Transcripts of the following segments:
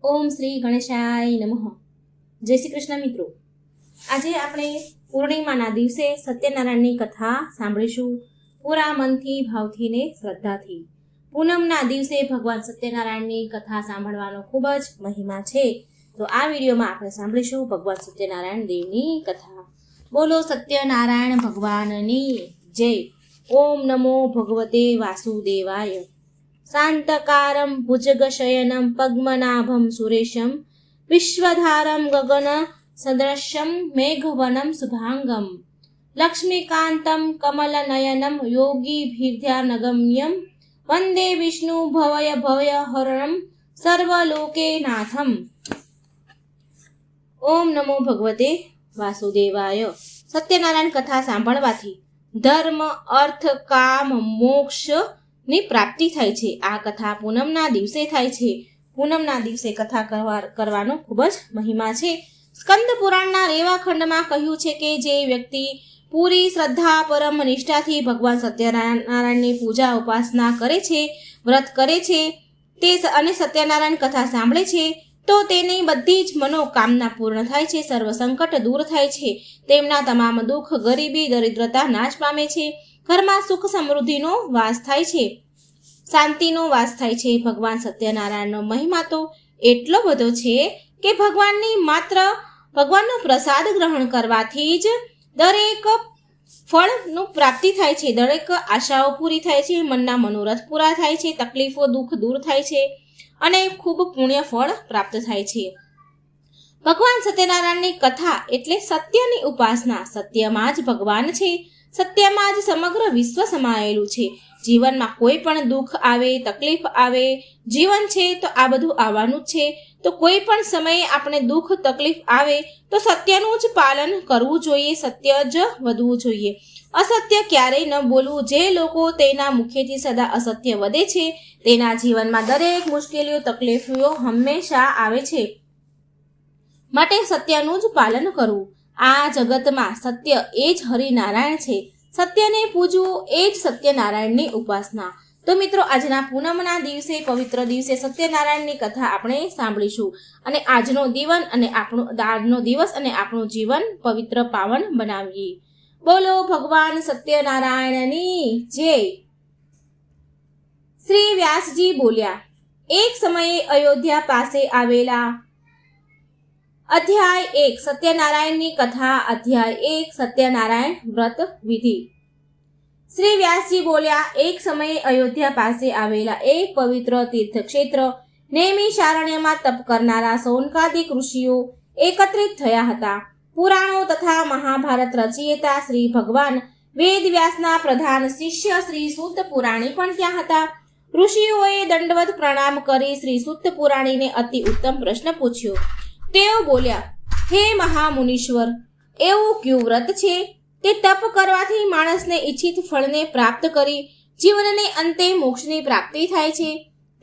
ઓમ શ્રી ગણેશાય નમઃ. જય શ્રી કૃષ્ણ મિત્રો. આજે આપણે પૂર્ણિમાના દિવસે સત્યનારાયણની કથા સાંભળીશું પૂરા મનથી, ભાવથી ને શ્રદ્ધાથી. પૂનમના દિવસે ભગવાન સત્યનારાયણની કથા સાંભળવાનો ખૂબ જ મહિમા છે. તો આ વિડીયોમાં આપણે સાંભળીશું ભગવાન સત્યનારાયણ દેવની કથા. બોલો સત્યનારાયણ ભગવાનની જય. ઓમ નમો ભગવતે વાસુદેવાય. શાંતકારમ ભુજગશયનમ પદ્મનાભમ સુરેશમ વિશ્વધારમ ગગન સદૃશ્યમ મેઘવનમ શુભાંગમ લક્ષ્મીકાંતમ કમલનયનમ યોગીભીર્ધ્યાનગમ્યમ વંદે વિષ્ણુ ભવય ભવય હરણમ સર્વલોકેનાથમ. ઓમ નમો ભગવતે વાસુદેવાય. સત્યનારાયણ કથા સાંભળવાથી ધર્મ, અર્થ, કામ, મોક્ષ ની પ્રાપ્તિ થાય છે. આ કથા પૂનમના દિવસે થાય છે. પૂનમના દિવસે કથા કરવાનો ખૂબ જ મહિમા છે. સ્કંદ પુરાણના રેવા ખંડમાં કહ્યું છે કે જે વ્યક્તિ પૂરી શ્રદ્ધા, પરમ નિષ્ઠાથી ભગવાન સત્યનારાયણની પૂજા ઉપાસના કરે છે, વ્રત કરે છે તે અને સત્યનારાયણ કથા સાંભળે છે તો તેની બધી જ મનોકામના પૂર્ણ થાય છે, સર્વ સંકટ દૂર થાય છે, તેમના તમામ દુઃખ, ગરીબી, દરિદ્રતા નાશ પામે છે, ઘરમાં સુખ સમૃદ્ધિનો વાસ થાય છે, શાંતિનો વાસ થાય છે. ભગવાન સત્યનારાયણનો મહિમા તો એટલો બધો છે કે ભગવાનનો પ્રસાદ ગ્રહણ કરવાથી જ દરેક ફળનું પ્રાપ્તિ થાય છે, દરેક આશાઓ પૂરી થાય છે, મનના મનોરથ પૂરા થાય છે, તકલીફો, દુઃખ દૂર થાય છે અને ખૂબ પુણ્ય ફળ પ્રાપ્ત થાય છે. ભગવાન સત્યનારાયણની કથા એટલે સત્યની ઉપાસના. સત્યમાં જ ભગવાન છે, સત્યમાં જ સમગ્ર વિશ્વ સમાયેલું છે. જીવનમાં કોઈ પણ દુઃખ આવે, તકલીફ આવે, જીવન છે તો આ બધું આવવાનું જ છે. તો કોઈ પણ સમયે આપણે દુઃખ, તકલીફ આવે તો સત્યનું જ પાલન કરવું જોઈએ, સત્ય જ વધવું જોઈએ. અસત્ય ક્યારેય ન બોલવું. જે લોકો તેના મુખેથી સદા અસત્ય વધે છે તેના જીવનમાં દરેક મુશ્કેલીઓ, તકલીફો હંમેશા આવે છે. માટે સત્યનું જ પાલન કરવું. આ જગતમાં સત્ય એ જ હરિનારાયણ છે. સત્યને પૂજવું એ જ સત્યનારાયણની ઉપાસના. તો મિત્રો, આજના પૂનમના દિવસે, પવિત્ર દિવસે સત્યનારાયણની કથા આપણે સાંભળીશું અને આજનો દિવસ અને આપણું જીવન પવિત્ર, પાવન બનાવીએ. બોલો ભગવાન સત્યનારાયણની જય. શ્રી વ્યાસજી બોલ્યા, એક સમયે અયોધ્યા પાસે આવેલા. અધ્યાય 1 સત્યનારાયણની કથા. અધ્યાય 1 સત્યનારાયણ વ્રત વિધિ. શ્રી વ્યાસજી બોલ્યા, એક સમયે અયોધ્યા પાસે આવેલા એક પવિત્ર તીર્થક્ષેત્ર નૈમિષારણ્યમાં તપ કરનારા સૌનકાદિક ઋષિઓ એકત્રિત થયા હતા. પુરાણો તથા મહાભારત રચયિતા શ્રી ભગવાન વેદવ્યાસના પ્રધાન શિષ્ય શ્રી સૂત પુરાણી પણ ત્યાં હતા. ઋષિઓએ દંડવત પ્રણામ કરી શ્રી સૂત પુરાણીને અતિ ઉત્તમ પ્રશ્ન પૂછ્યો. તેઓ બોલ્યા, હે મહામુનીશ્વર, એવું કયું વ્રત છે તે તપ કરવાથી માણસને ઈચ્છિત ફળને પ્રાપ્ત કરી જીવનને અંતે મોક્ષની પ્રાપ્તિ થાય છે?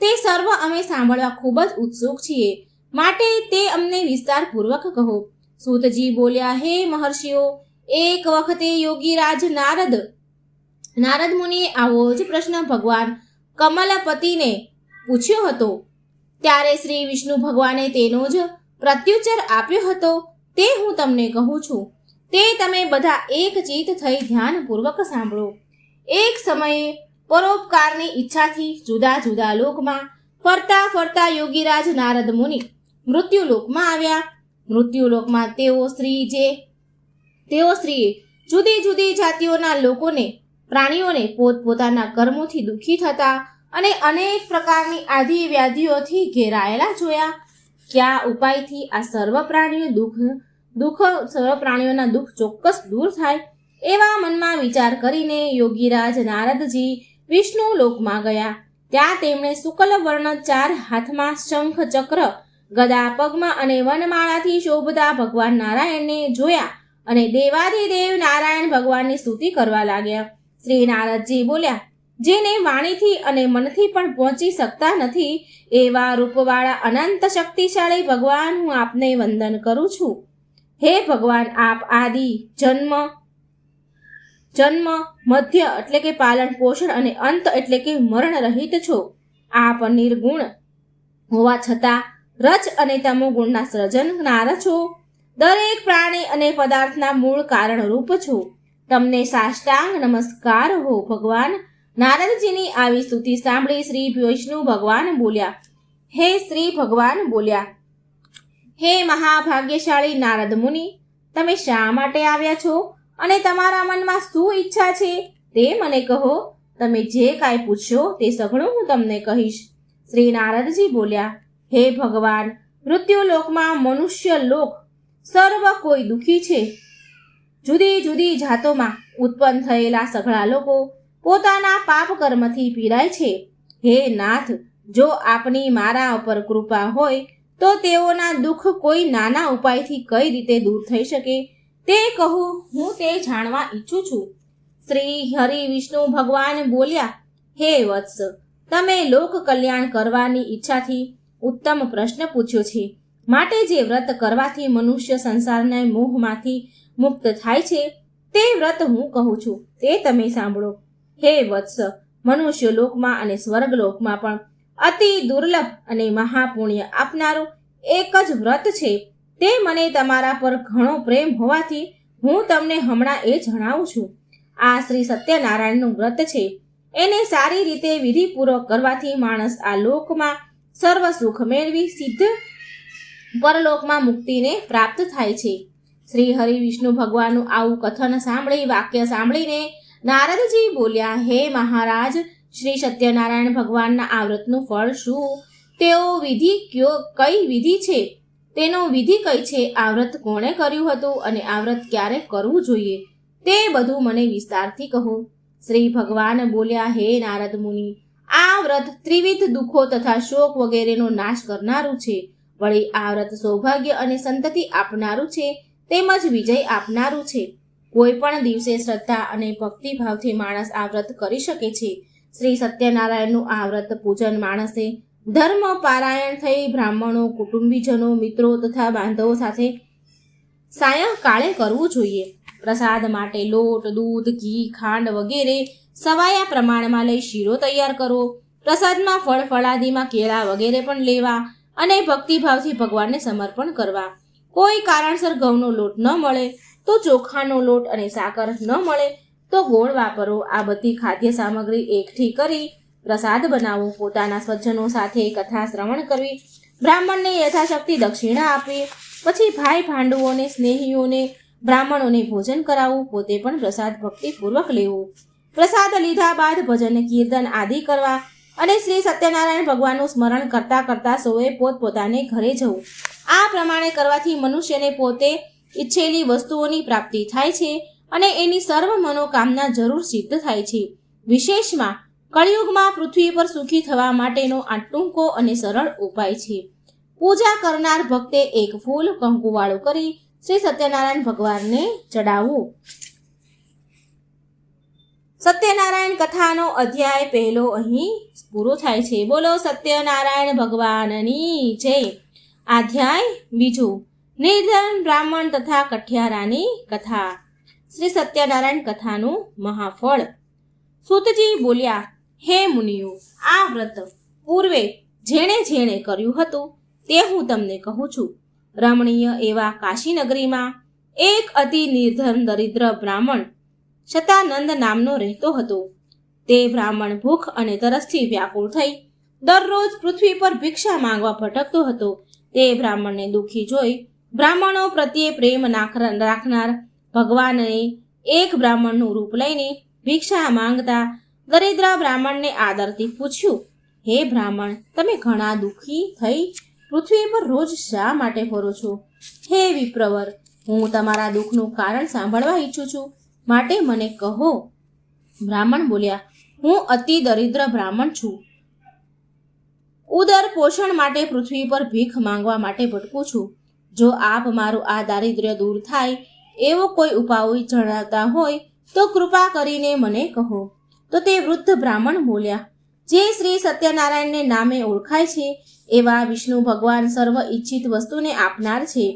તે સર્વ અમે સાંભળવા ખૂબ જ ઉત્સુક છીએ, માટે તે અમને વિસ્તારપૂર્વક કહો. સૂતજી બોલ્યા, હે મહર્ષિઓ, એક વખતે યોગીરાજ નારદ મુનિએ આવો જ પ્રશ્ન ભગવાન કમલપતિને પૂછ્યો હતો. ત્યારે શ્રી વિષ્ણુ ભગવાને તેનો જ પ્રત્યુત્તર આપ્યો હતો. તે હું તમને કહું છું, તે તમે બધા એક ચિત્ત થઈ ધ્યાનપૂર્વક સાંભળો. એક સમયે પરોપકારની ઈચ્છાથી જુદા જુદા લોકમાં ફરતા ફરતા યોગીરાજ નારદ મુનિ મૃત્યુલોકમાં આવ્યા. મૃત્યુલોકમાં તેઓ સ્ત્રીએ જુદી જુદી જાતિઓના પ્રાણીઓને પોતપોતાના કર્મોથી દુઃખી થતા અને અનેક પ્રકારની આધિ વ્યાધિઓથી ઘેરાયેલા જોયા. કયા ઉપાયથી આ સર્વ પ્રાણીઓના દુઃખ ચોક્કસ દૂર થાય? એવા મનમાં વિચાર કરીને યોગીરાજ નારદજી વિષ્ણુ લોકમાં ગયા. ત્યાં તેમણે શુક્લ વર્ણ 4 હાથમાં શંખ, ચક્ર, ગદા પગમાં અને વનમાળાથી શોભતા ભગવાન નારાયણને જોયા અને દેવાધિદેવ નારાયણ ભગવાનની સ્તુતિ કરવા લાગ્યા. શ્રી નારદજી બોલ્યા, જેને વાણીથી અને મનથી પણ પહોંચી શકતા નથી એવા રૂપવાળા અનંત શક્તિશાળી ભગવાન, હું આપને વંદન કરું છું. હે ભગવાન, આપ આદિ, જન્મ, મધ્ય એટલે કે પાલન પોષણ અને અંત એટલે કે મરણ રહિત છો. આપ નિર્ગુણ હોવા છતાં રજ અને તમો ગુણના સર્જનનાર છો. દરેક પ્રાણી અને પદાર્થના મૂળ કારણરૂપ છો. તમને સાષ્ટાંગ નમસ્કાર હો. ભગવાન નારદજીની આવી સ્તુતિ સાંભળી શ્રી વિષ્ણુ ભગવાન બોલ્યા, હે મહાભાગ્યશાળી નારદ મુનિ, તમે શા માટે આવ્યા છો અને તમારા મનમાં શું ઈચ્છા છે તે મને કહો. તમે જે કાંઈ પૂછશો તે સઘળું હું તમને કહીશ. શ્રી નારદજી બોલ્યા, હે ભગવાન, મૃત્યુલોકમાં મનુષ્ય લોક સર્વ કોઈ દુઃખી છે. જુદી જુદી જાતોમાં ઉત્પન્ન થયેલા સઘળા લોકો પોતાના પાપ કર્મથી પીડાય છે. હે નાથ, જો આપની મારા ઉપર કૃપા હોય તો તેઓના દુઃખ કોઈ નાના ઉપાયથી કઈ રીતે દૂર થઈ શકે તે કહું, હું તે જાણવા ઈચ્છું છું. શ્રી હરિ વિષ્ણુ ભગવાન બોલ્યા, હે વત્સ, તમે લોક કલ્યાણ કરવાની ઈચ્છાથી ઉત્તમ પ્રશ્ન પૂછ્યો છે. માટે જે વ્રત કરવાથી મનુષ્ય સંસારના મોહમાંથી મુક્ત થાય છે તે વ્રત હું કહું છું, તે તમે સાંભળો. હે વત્સ, મનુષ્ય લોકમાં અને સ્વર્ગલોકમાં પણ અતિ દુર્લભ અને મહાપુણ્ય આપનારું એક જ વ્રત છે. તે મને તમારા પર ઘણો પ્રેમ હોવાથી હું તમને હમણાં એ જણાવું છું. આ શ્રી સત્યનારાયણનું વ્રત છે. એને સારી રીતે વિધિપૂર્વક કરવાથી માણસ આ લોકમાં સર્વ સુખ મેળવી સિદ્ધ પરલોકમાં મુક્તિને પ્રાપ્ત થાય છે. શ્રી હરિ વિષ્ણુ ભગવાનનું આવું કથન વાક્ય સાંભળીને નારદજી બોલ્યા, હે મહારાજ, શ્રી સત્યનારાયણ ભગવાનના આ વ્રતનું ફળ શું? તેઓ કઈ વિધિ છે? તેનો વિધિ કઈ છે? આ વ્રત કોણે કર્યું હતું અને આ વ્રત ક્યારે કરવું જોઈએ તે બધું મને વિસ્તારથી કહો. શ્રી ભગવાન બોલ્યા, હે નારદ મુનિ, આ વ્રત ત્રિવિધ દુઃખો તથા શોક વગેરેનો નાશ કરનારું છે. વળી આ વ્રત સૌભાગ્ય અને સંતતિ આપનારું છે, તેમજ વિજય આપનારું છે. કોઈ પણ દિવસે શ્રદ્ધા અને ભક્તિભાવથી માણસ આ વ્રત કરી શકે છે. શ્રી સત્યનારાયણનું આ વ્રત પૂજન માણસે ધર્મ પારાયણ થઈ બ્રાહ્મણો, કુટુંબીજનો, મિત્રો તથા બાંધવો સાથે સાયંકાળે કરવું જોઈએ. પ્રસાદ માટે લોટ, દૂધ, ઘી, ખાંડ વગેરે સવાયા પ્રમાણમાં લઈ શીરો તૈયાર કરવો. પ્રસાદમાં ફળ ફળાદીમાં કેળા વગેરે પણ લેવા અને ભક્તિભાવથી ભગવાનને સમર્પણ કરવા. કોઈ કારણસર ઘઉંનો લોટ ન મળે તો ચોખાનો લોટ અને સાકર ન મળે તો ગોળ વાપરવો. આ બધી ખાદ્ય સામગ્રી એકઠી કરી પ્રસાદ બનાવવો. પોતાના સ્વજનો સાથે કથા શ્રવણ કરવી. બ્રાહ્મણને યથાશક્તિ દક્ષિણા આપવી. પછી ભાઈ ભાંડુઓને, સ્નેહીઓને, બ્રાહ્મણોને ભોજન કરાવવું. પોતે પણ પ્રસાદ ભક્તિપૂર્વક લેવું. પ્રસાદ લીધા બાદ ભજન, કીર્તન આદિ કરવા અને શ્રી સત્યનારાયણ ભગવાનનું સ્મરણ કરતા કરતા સૌએ પોતપોતાને ઘરે જવું. આ પ્રમાણે કરવાથી મનુષ્યને પોતે ઈચ્છેલી વસ્તુઓની પ્રાપ્તિ થાય છે અને એની સર્વ મનોકામના જરૂર સિદ્ધ થાય છે. વિશેષમાં કળિયુગમાં પૃથ્વી પર સુખી થવા માટેનો આ ટૂંકો અને સરળ ઉપાય છે. પૂજા કરનાર ભક્તે એક ફૂલ કંકુવાળું કરી શ્રી સત્યનારાયણ ભગવાનને ચડાવવું. સત્યનારાયણ કથાનો અધ્યાય પહેલો અહીં પૂરો થાય છે. બોલો સત્યનારાયણ ભગવાનની જય. અધ્યાય બીજો, નિર્ધન બ્રાહ્મણ તથા કઠિયારાની કથા. શ્રી સત્યનારાયણ કથાનું મહાફળ. સૂતજી બોલ્યા, હે મુનિઓ, આ વ્રત પૂર્વે જેણે જેણે કર્યું હતું તે હું તમને કહું છું. રમણીય એવા કાશીનગરીમાં એક અતિ નિર્ધન દરિદ્ર બ્રાહ્મણ શતાનંદ નામનો રહેતો હતો. તે બ્રાહ્મણ ભૂખ અને તરસથી વ્યાકુળ થઈ દરરોજ પૃથ્વી પર ભિક્ષા માંગવા ભટકતો હતો. તે બ્રાહ્મણને દુઃખી જોઈ બ્રાહ્મણો પ્રત્યે પ્રેમ રાખનાર ભગવાનને એક બ્રાહ્મણનું રૂપ લઈને ભિક્ષા માંગતા દરિદ્ર બ્રાહ્મણને આદરથી પૂછ્યું, હે બ્રાહ્મણ, તમે ઘણા દુઃખી થઈ પૃથ્વી પર રોજ શા માટે ફરો છો? હે વિપ્રવર, હું તમારા દુઃખનું કારણ સાંભળવા ઈચ્છું છું, માટે મને કહો. બ્રાહ્મણ બોલ્યા, હું અતિ દરિદ્ર બ્રાહ્મણ છું. ઉદર પોષણ માટે પૃથ્વી પર ભીખ માંગવા માટે ભટકું છું. જો આપ મારું આ દારિદ્ર્ય દૂર થાય એવો કોઈ ઉપાય જણાવતા હોય તો કૃપા કરીને મને કહો. તો તે વૃદ્ધ બ્રાહ્મણ બોલ્યા, જે શ્રી સત્યનારાયણને નામે ઓળખાય છે એવા વિષ્ણુ ભગવાન સર્વ ઈચ્છિત વસ્તુને આપનાર છે.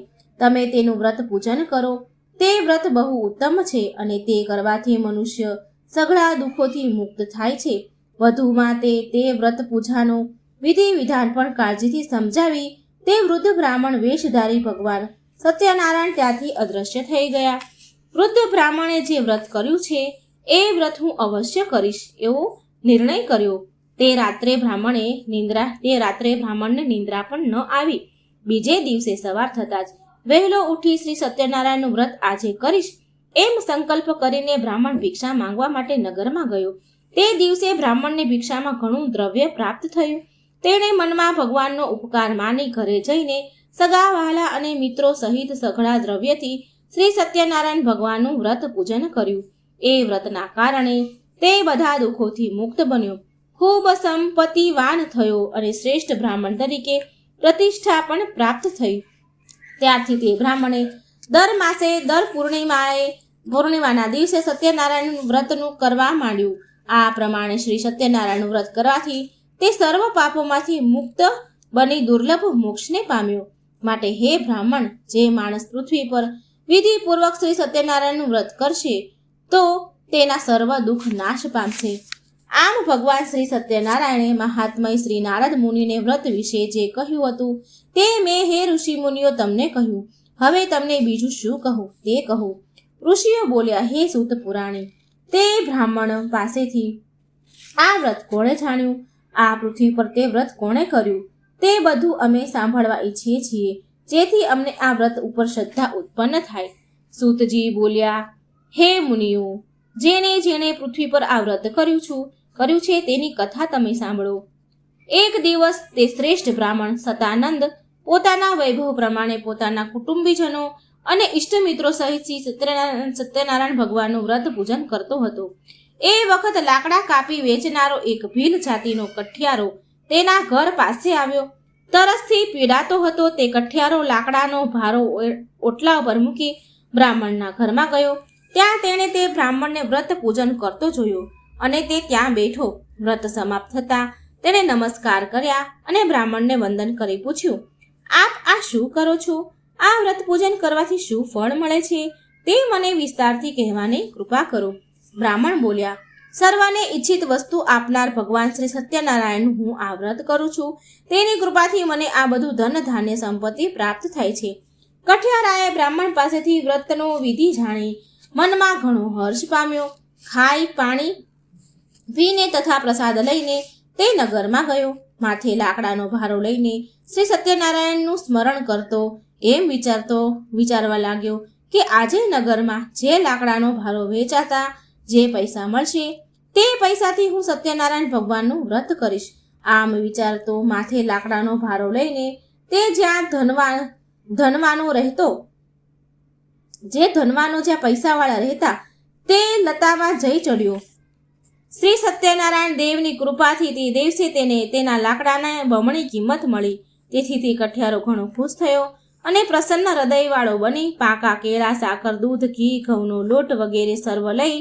તમે તેનું વ્રત પૂજન કરો. તે વ્રત બહુ ઉત્તમ છે અને તે કરવાથી મનુષ્ય સઘળા દુઃખોથી મુક્ત થાય છે. વધુમાં તે વ્રત પૂજાનો વિધિ વિધાન પણ કાળજીથી સમજાવી તે વૃદ્ધ બ્રાહ્મણ વેશધારી ભગવાન સત્યનારાયણ ત્યાંથી અદૃશ્ય થઈ ગયા. વૃદ્ધ બ્રાહ્મણે જે વ્રત કર્યું છે એ વ્રત હું અવશ્ય કરીશ એવો નિર્ણય કર્યો. તે રાત્રે બ્રાહ્મણને નિંદ્રા પણ ન આવી. બીજે દિવસે સવાર થતાં જ વહેલો ઉઠી શ્રી સત્યનારાયણનું વ્રત આજે કરીશ એમ સંકલ્પ કરીને બ્રાહ્મણ ભિક્ષા માંગવા માટે નગરમાં ગયો. તે દિવસે બ્રાહ્મણને ભિક્ષામાં ઘણું દ્રવ્ય પ્રાપ્ત થયું. તેણે મનમાં ભગવાનનો ઉપકાર માની ઘરે જઈને સગા વહાલા અને મિત્રો સહિત સઘળા દ્રવ્યથી શ્રી સત્યનારાયણ ભગવાનનું વ્રત પૂજન કર્યું. એ વ્રતના કારણે તે બધા દુઃખોથી મુક્ત બન્યો, ખૂબ સંપત્તિવાન થયો અને શ્રેષ્ઠ બ્રાહ્મણ તરીકે પ્રતિષ્ઠા પણ પ્રાપ્ત થઈ. ત્યારથી તે બ્રાહ્મણે દર માસે દર પૂર્ણિમાના દિવસે સત્યનારાયણ વ્રતનું કરવા માંડ્યું. આ પ્રમાણે શ્રી સત્યનારાયણ વ્રત કરવાથી તે સર્વ પાપોમાંથી મુક્ત બની દુર્લભ મોક્ષને પામ્યો. માટે હે બ્રાહ્મણ, જે માણસ પૃથ્વી પર વિધિપૂર્વક શ્રી સત્યનારાયણનું વ્રત કરશે તો તેના સર્વ દુઃખ નાશ પામશે. આમ ભગવાન શ્રી સત્યનારાયણે મહાત્મય શ્રી નારદ મુનિને વ્રત વિશે જે કહ્યું હતું તે મેં હે ઋષિ મુનિઓ તમને કહ્યું. હવે તમને બીજું શું કહું તે કહું. ઋષિઓ બોલ્યા, હે સૂત પુરાણી, તે બ્રાહ્મણ પાસેથી આ વ્રત કોણે જાણ્યું? આ પૃથ્વી પર તે વ્રત કોણે કર્યું? તે બધું અમે સાંભળવા ઈચ્છીએ છીએ, જેથી અમને આ વ્રત ઉપર શ્રદ્ધા ઉત્પન્ન થાય. સૂતજી બોલ્યા, હે મુનિઓ, જેણે પૃથ્વી પર આ વ્રત કર્યું છે તેની કથા તમે સાંભળો. એક દિવસ તે શ્રેષ્ઠ બ્રાહ્મણ સતાનંદ પોતાના વૈભવ પ્રમાણે પોતાના કુટુંબીજનો અને ઇષ્ટમિત્રો સહિત સત્યનારાયણ ભગવાનનું વ્રત પૂજન કરતો હતો. એ વખત લાકડા કાપી વેચનારો એક ભીલ જાતિનો કઠિયારો તેના ઘર પાસે આવ્યો. તરસથી પીડાતો હતો. તે કઠિયારો લાકડાનો ભારો ઓટલા પર મૂકી બ્રાહ્મણના ઘરમાં ગયો. ત્યાં તેણે તે બ્રાહ્મણને વ્રત પૂજન કરતો જોયો અને તે ત્યાં બેઠો. વ્રત સમાપ્ત થતાં તેણે નમસ્કાર કર્યા અને બ્રાહ્મણને વંદન કરી પૂછ્યું, આપ આ શું કરો છો? આ વ્રત પૂજન કરવાથી શું ફળ મળે છે તે મને વિસ્તારથી કહેવાની કૃપા કરો. બ્રાહ્મણ બોલ્યા, સર્વને ઈચ્છિત વસ્તુ આપનાર ભગવાન શ્રી સત્યનારાયણનું હું આ વ્રત કરું છું. તેની કૃપાથી મને આ બધું ધન ધાન્ય સંપત્તિ પ્રાપ્ત થાય છે. કઠિયારાએ બ્રાહ્મણ પાસેથી વ્રતનો વિધિ જાણી મનમાં ઘણો હર્ષ પામ્યો. ખાઈ પાણી પીને તથા પ્રસાદ લઈને તે નગરમાં ગયો. માથે લાકડાનો ભારો લઈને શ્રી સત્યનારાયણનું સ્મરણ કરતો એમ વિચારવા લાગ્યો કે આજે નગરમાં જે લાકડાનો ભારો વેચાતા જે પૈસા મળશે તે પૈસાથી હું સત્યનારાયણ ભગવાનનું વ્રત કરીશ. આમ વિચારતો માથે લાકડાનો ભારો લઈને તે જ્યાં જ્યાં પૈસાવાળા રહેતા તે લતામાં જઈ ચડ્યો. શ્રી સત્યનારાયણ દેવની કૃપાથી તે દિવસે તેને તેના લાકડાને બમણી કિંમત મળી. તેથી તે કઠિયારો ઘણો ખુશ થયો અને પ્રસન્ન હૃદયવાળો બની પાકા કેળા, સાકર, દૂધ, ઘી, ઘઉંનો લોટ વગેરે સર્વ લઈ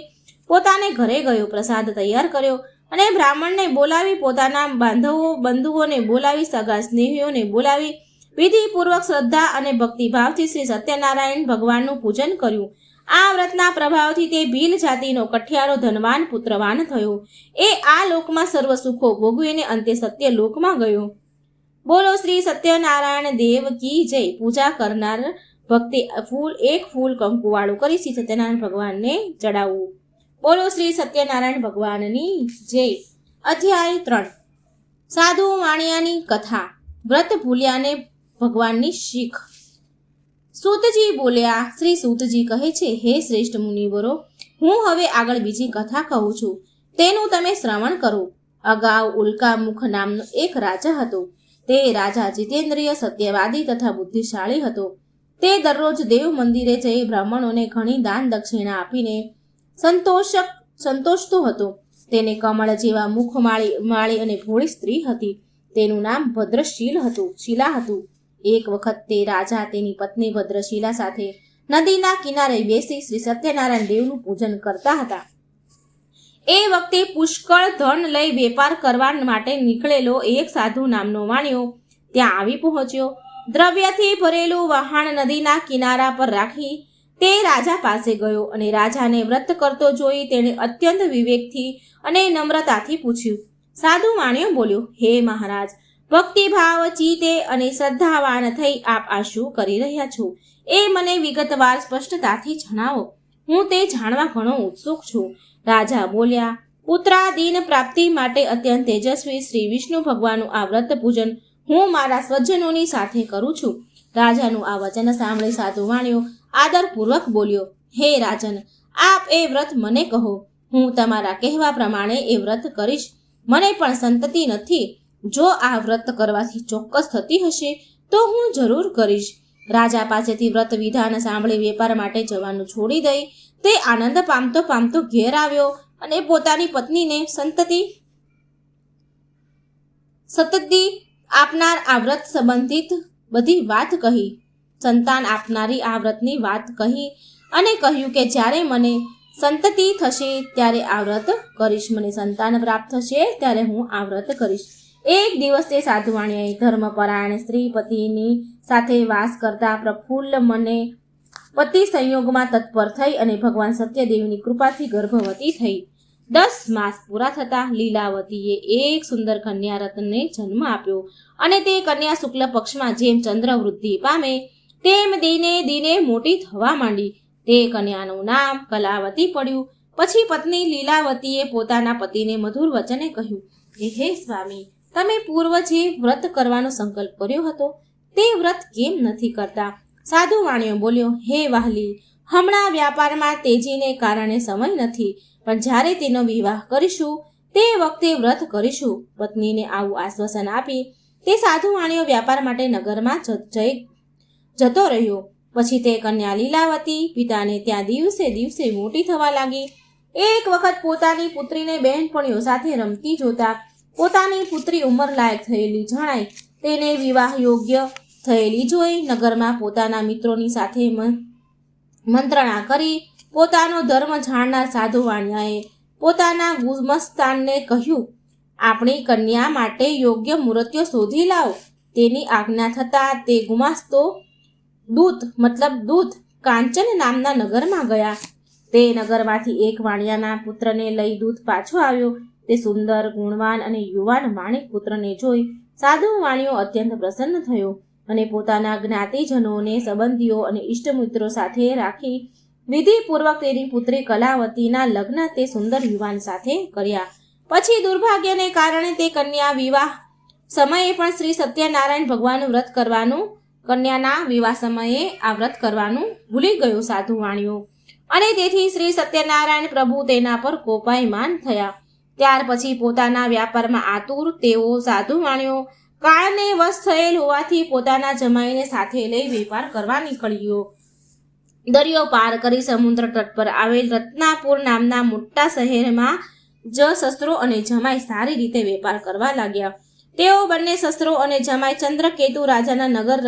પોતાને ઘરે ગયો. પ્રસાદ તૈયાર કર્યો અને બ્રાહ્મણને બોલાવી, પોતાના બંધુઓને બોલાવી, સગા સ્નેહીઓને બોલાવી વિધિપૂર્વક શ્રદ્ધા અને ભક્તિભાવથી શ્રી સત્યનારાયણ ભગવાનનું પૂજન કર્યું. આ વ્રતના પ્રભાવથી તે ભીલ જાતિનો કઠિયારો ધનવાન પુત્રવાન થયો. એ આ લોકમાં સર્વ સુખો ભોગવીને અંતે સત્ય લોકમાં ગયો. બોલો શ્રી સત્યનારાયણ દેવ કી જય. પૂજા કરનાર ભક્તિ એક ફૂલ કંકુવાળું કરી શ્રી સત્યનારાયણ ભગવાનને ચડાવવું. બોલો શ્રી સત્યનારાયણ ભગવાનની જય. અધ્યાય 3. સાધુ વાણિયાની કથા. વ્રત ભૂલ્યાને ભગવાનની શીખ. સૂતજી બોલ્યા, શ્રી સૂતજી કહે છે, હે શ્રેષ્ઠ મુનિવરો, હું હવે આગળ બીજી કથા કહું છું, તેનું તમે શ્રવણ કરો. અગાઉ ઉલ્કામુખ નામનો એક રાજા હતો. તે રાજા જીતેન્દ્રિય, સત્યવાદી તથા બુદ્ધિશાળી હતો. તે દરરોજ દેવ મંદિરે જઈ બ્રાહ્મણોને ઘણી દાન દક્ષિણા આપીને સંતોષતો હતો. તેને કમળ જેવા મુખ માળી અને ભોળી સ્ત્રી હતી. તેનું નામ શીલા હતું. એક વખત તે રાજા તેની પત્ની ભદ્રશીલા સાથે નદીના કિનારે બેસી શ્રી સત્યનારાયણ દેવનું પૂજન કરતા હતા. એ વખતે પુષ્કળ ધન લઈ વેપાર કરવા માટે નીકળેલો એક સાધુ નામનો વાણિયો ત્યાં આવી પહોંચ્યો. દ્રવ્યથી ભરેલું વહાણ નદીના કિનારા પર રાખી તે રાજા પાસે ગયો અને રાજાને વ્રત કરતો જોઈ તેણે અત્યંત વિવેકથી અને નમ્રતાથી પૂછ્યું. સાધુ વાણિયો બોલ્યો, હે મહારાજ, ભક્તિભાવ ચિત્તે અને શ્રદ્ધાવાન થઈ આપ આ શું કરી રહ્યા છો એ મને વિગતવાર સ્પષ્ટતાથી જણાવો. હું તે જાણવા ઘણો ઉત્સુક છું. રાજા બોલ્યા, પુત્રાદીન પ્રાપ્તિ માટે અત્યંત તેજસ્વી શ્રી વિષ્ણુ ભગવાનનું આ વ્રત પૂજન હું મારા સ્વજનોની સાથે કરું છું. રાજાનું આ વચન સાંભળી સાધુ વાણિયો આદરપૂર્વક બોલ્યો, હે રાજન, આપ એ વ્રત મને કહો. હું તમારા કહેવા પ્રમાણે એ વ્રત કરીશ. મને પણ સંતતિ નથી. જો આ વ્રત કરવાથી ચોક્કસ થતી હશે તો હું જરૂર કરીશ. રાજા પાસેથી વ્રત વિધાન સાંભળી વેપાર માટે જવાનું છોડી દઈ તે આનંદ પામતો પામતો ઘેર આવ્યો અને પોતાની પત્નીને સતતી આપનાર આ વ્રત સંબંધિત બધી વાત કહી. સંતાન આપનારી આ વ્રતની વાત કહી અને કહ્યું કે જ્યારે મને સંતતિ થશે ત્યારે આ વ્રત કરીશ. મને સંતાન પ્રાપ્ત થશે ત્યારે હું આ વ્રત કરીશ. એક દિવસ તે સાધુવાણીએ ધર્મપરાયણ સ્ત્રી પતિની સાથે વાસ કરતા પ્રફુલ્લ મને પતિ સંયોગમાં તત્પર થઈ અને ભગવાન સત્યદેવની કૃપાથી ગર્ભવતી થઈ. 10 માસ પૂરા થતા લીલાવતીએ એક સુંદર કન્યા રત્નને જન્મ આપ્યો અને તે કન્યા શુક્લ પક્ષમાં જેમ ચંદ્ર વૃદ્ધિ પામે તેમ દિને દિને મોટી થવા માંડી. તે કન્યાનું નામ કલાવતી પડ્યું. પછી પત્ની લીલાવતીએ પોતાના પતિને મધુર વચને કહ્યું કે હે સ્વામી, તમે પૂર્વ જે વ્રત કરવાનો સંકલ્પ કર્યો હતો તે વ્રત કેમ નથી કરતા? સાધુ વાણિયો બોલ્યો, હે વાહલી, હમણાં વ્યાપારમાં તેજીને કારણે સમય નથી, પણ જ્યારે તેનો વિવાહ કરીશું તે વખતે વ્રત કરીશું. પત્નીને આવું આશ્વાસન આપી તે સાધુ વાણિયો વ્યાપાર માટે નગરમાં જતો રહ્યો. પછી તે કન્યા લીલાવતી પિતાને ત્યાં દિવસે દિવસે મોટી થવા લાગી. એક વખત પોતાની પુત્રીને બહેનપણીઓ સાથે રમતી જોતા પોતાની પુત્રી ઉંમરલાયક થયેલી જણાય તેને વિવાહ યોગ્ય થયેલી જોઈ નગરમાં પોતાના મિત્રોની સાથે મંત્રણા કરી પોતાનો ધર્મ જાણનાર સાધુ વાણિયાએ પોતાના ગુમસ્તાનને કહ્યું, આપણી કન્યા માટે યોગ્ય મૂર્તિઓ શોધી લાવ. તેની આજ્ઞા થતાં તે ગુમાસ્તો દૂત કાંચન નામના નગરમાં ગયા. તે નગરમાંથી એક વાણિયાના પુત્રને લઈ દૂત પાછો આવ્યો. તે સુંદર, ગુણવાન અને યુવાન માણિક પુત્રને જોઈ સાધુ વાણિયો અત્યંત પ્રસન્ન થયો અને પોતાના જ્ઞાતિજનોને, સંબંધીઓ અને ઇષ્ટમિત્રો સાથે રાખી વિધિપૂર્વક તેની પુત્રી કલાવતીના લગ્ન તે સુંદર યુવાન સાથે કર્યા. પછી દુર્ભાગ્યને કારણે તે કન્યા વિવાહ સમયે પણ શ્રી સત્યનારાયણ ભગવાનનું વ્રત કરવાનું કન્યાના વિવાહ સમયે આ વ્રત કરવાનું ભૂલી ગયો સાધુ વાણિયો અને તેથી શ્રી સત્યનારાયણ પ્રભુ તેના પર કોપાયમાન થયા. ત્યાર પછી પોતાના વ્યાપારમાં આતુર તેઓ સાધુ વાણિયો કાળને વશ થયેલ હોવાથી પોતાના જમાઈને સાથે લઈ વેપાર કરવા નીકળ્યો. દરિયો પાર કરી સમુદ્ર તટ પર આવેલ રત્નાપુર નામના મોટા શહેરમાં શસ્ત્રો અને જમાઈ સારી રીતે વેપાર કરવા લાગ્યા. તેઓ બંને શસ્ત્રો અને જમાઈ ચંદ્રકેતુ રાજાના નગર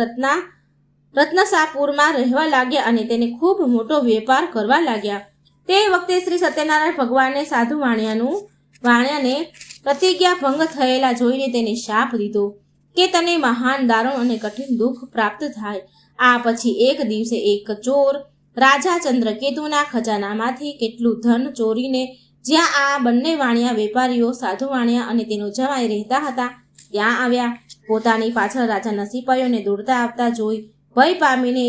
રત્નસાપુરમાં રહેવા લાગ્યા અને તેને ખૂબ મોટો વેપાર કરવા લાગ્યા. તે વખતે શ્રી સત્યનારાયણ ભગવાને સાધુ વાણિયાને પ્રતિજ્ઞા ભંગ થયેલા જોઈને તેને શાપ દીધો કે તને મહાન દારૂણ અને કઠિન દુઃખ પ્રાપ્ત થાય. આ પછી એક દિવસે એક ચોર રાજા ચંદ્રકેતુના ખજાનામાંથી કેટલું ધન ચોરીને જ્યાં આ બંને વાણિયા વેપારીઓ સાધુ વાણિયા અને તેનો જમાઈ રહેતા હતા ત્યાં આવ્યા. પોતાની પાછળ રાજાના સિપાહીઓને દોડતા આવતા જોઈ ભય પામીને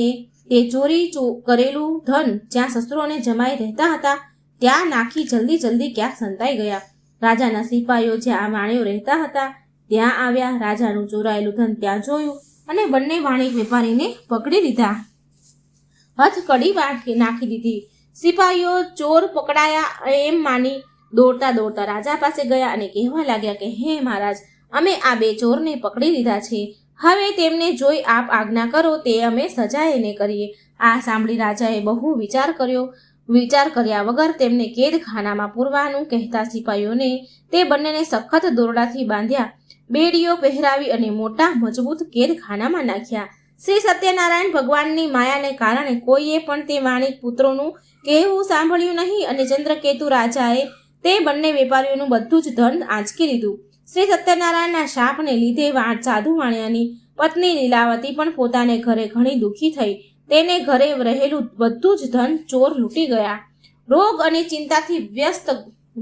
તે ચોરી કરેલું ધન જ્યાં શસ્ત્રો અને જમાઈ રહેતા હતા ત્યાં નાખી જલ્દી ક્યાંક સંતાઈ ગયા. રાજાના સિપાહીઓ જ્યાં વાણિયો રહેતા હતા ત્યાં આવ્યા. રાજાનું ચોરાયેલું ધન ત્યાં જોયું અને બંને વાણિક વેપારીને પકડી લીધા. હથકડી નાખી દીધી. સિપાહીઓ ચોર પકડાયા એમ માની દોડતા રાજા પાસે ગયા અને કહેવા લાગ્યા કે હે મહારાજ, અમે આ બે ચોરને પકડી લીધા છે. હવે તેમને જોઈ આપ આજ્ઞા કરો તે અમે સજા એને કરીએ. આ સાંભળી રાજાએ બહુ વિચાર કર્યા વગર તેમને કેદખાનામાં પૂરવાનું કહેતા સિપાહીઓને તે બંનેને સખત દોરડાથી બાંધ્યા, બેડીઓ પહેરાવી અને મોટા મજબૂત કેદખાનામાં નાખ્યા. શ્રી સત્યનારાયણ ભગવાનની માયાને કારણે કોઈએ પણ તે વાણિક પુત્રોનું કહેવું સાંભળ્યું નહીં અને ચંદ્રકેતુ રાજાએ તે બંને વેપારીઓનું બધું જ ધન આંચકી લીધું. શ્રી સત્યનારાયણના શાપને લીધે સાધુ વાણિયાની પત્ની લીલાવતી પણ પોતાને ઘરે ઘણી દુઃખી થઈ. તેને ઘરે રહેલું બધું જ ધન ચોર લૂંટી ગયા. રોગ અને ચિંતાથી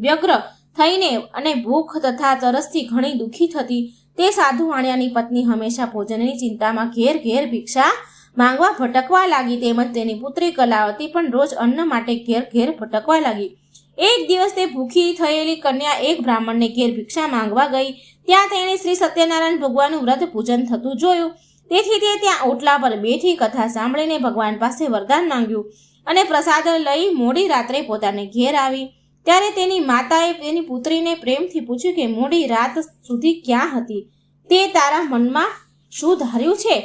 વ્યગ્ર થઈને અને ભૂખ તથા તરસથી ઘણી દુઃખી થતી તે સાધુ વાણિયાની પત્ની હંમેશા ભોજનની ચિંતામાં ઘેર ઘેર ભિક્ષા માંગવા ભટકવા લાગી. તેમજ તેની પુત્રી કલાવતી પણ રોજ અન્ન માટે ઘેર ઘેર ભટકવા લાગી. એક દિવસ તે ભૂખી થયેલી કન્યા એક બ્રાહ્મણને ઘેર ભિક્ષા માંગવા ગઈ. ત્યાં તેણે શ્રી સત્યનારાયણ ભગવાનનું વ્રત પૂજન થતું જોયું. તેથી તે ત્યાં ઓટલા પર બેઠી કથા સાંભળીને ભગવાન પાસે વરદાન માંગ્યું અને પ્રસાદ લઈ મોડી રાત્રે પોતાને ઘેર આવી. ત્યારે તેની માતાએ તેની પુત્રીને પ્રેમથી પૂછ્યું કે મોડી રાત સુધી ક્યાં હતી? તે તારા મનમાં શું ધાર્યું છે?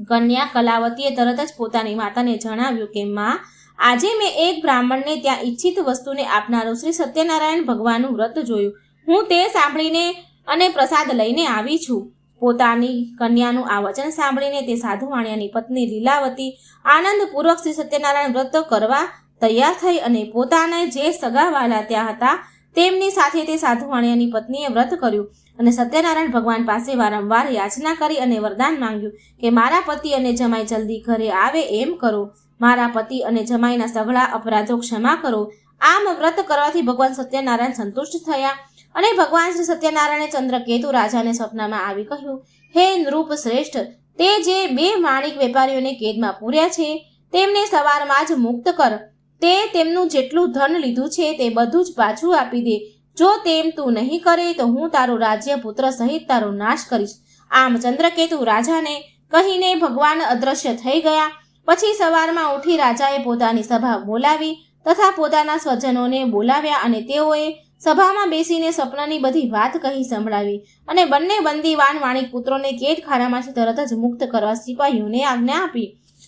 કન્યા કલાવતીએ તરત જ પોતાની માતાને જણાવ્યું કે માં, આજે મેં એક બ્રાહ્મણને ત્યાં ઈચ્છિત વસ્તુને આપનારું શ્રી સત્યનારાયણ ભગવાનનું વ્રત જોયું. હું તે સાંભળીને અને પ્રસાદ લઈને આવી છું. પોતાની કન્યાનું આ વચન સાંભળીને તે સાધુ વાણિયાની પત્ની લીલાવતી આનંદપૂર્વક શ્રી સત્યનારાયણ વ્રત કરવા તૈયાર થઈ અને પોતાના જે સગાવાલા ત્યાં હતા તેમની સાથે તે સાધુ વાણિયાની પત્નીએ વ્રત કર્યું અને સત્યનારાયણ ભગવાન પાસે વારંવાર યાચના કરી અને વરદાન માંગ્યું કે મારા પતિ અને જમાઈ જલ્દી ઘરે આવે એમ કરો. મારા પતિ અને જમાઈના સઘળા અપરાધો ક્ષમા કરો. આમ વ્રત કરવાથી ભગવાન સત્યનારાયણ સંતુષ્ટ થયા અને ભગવાન શ્રી સત્યનારાયણે ચંદ્રકેતુ રાજાને સ્વપ્નમાં આવી કહ્યું, હે નૃપ શ્રેષ્ઠ, તે જે 2 વાણિક વેપારીઓને કેદમાં પૂર્યા છે તેમને સવારમાં જ મુક્ત કર. તે તેમનું જેટલું ધન લીધું છે તે બધું જ પાછું આપી દે. જો તેમ તું નહીં કરે તો હું તારું રાજ્ય પુત્ર સહિત તારો નાશ કરીશ. આમ ચંદ્રકેતુ રાજાને કહીને ભગવાન અદ્રશ્ય થઈ ગયા. પછી સવારમાં ઉઠી રાજાએ પોતાની સભા બોલાવી તથા પોતાના સ્વજનોને બોલાવ્યા અને તેઓએ સભામાં બેસીને સપનાની બધી વાત કહી સંભળાવી અને બંને બંદીવાન વાણિક પુત્રોને કેદખાનામાંથી તરત જ મુક્ત કરવા સિપાહીઓને આજ્ઞા આપી.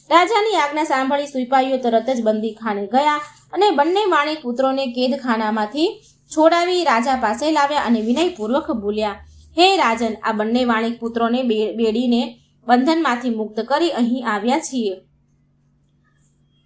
રાજાની આજ્ઞા સાંભળી સિપાહીઓ તરત જ બંદીખાને ગયા અને બંને વાણિક પુત્રોને કેદખાનામાંથી છોડાવી રાજા પાસે લાવ્યા અને વિનયપૂર્વક બોલ્યા, હે રાજન, આ બંને વાણિક પુત્રોને બેડીને બંધનમાંથી મુક્ત કરી અહીં આવ્યા છીએ.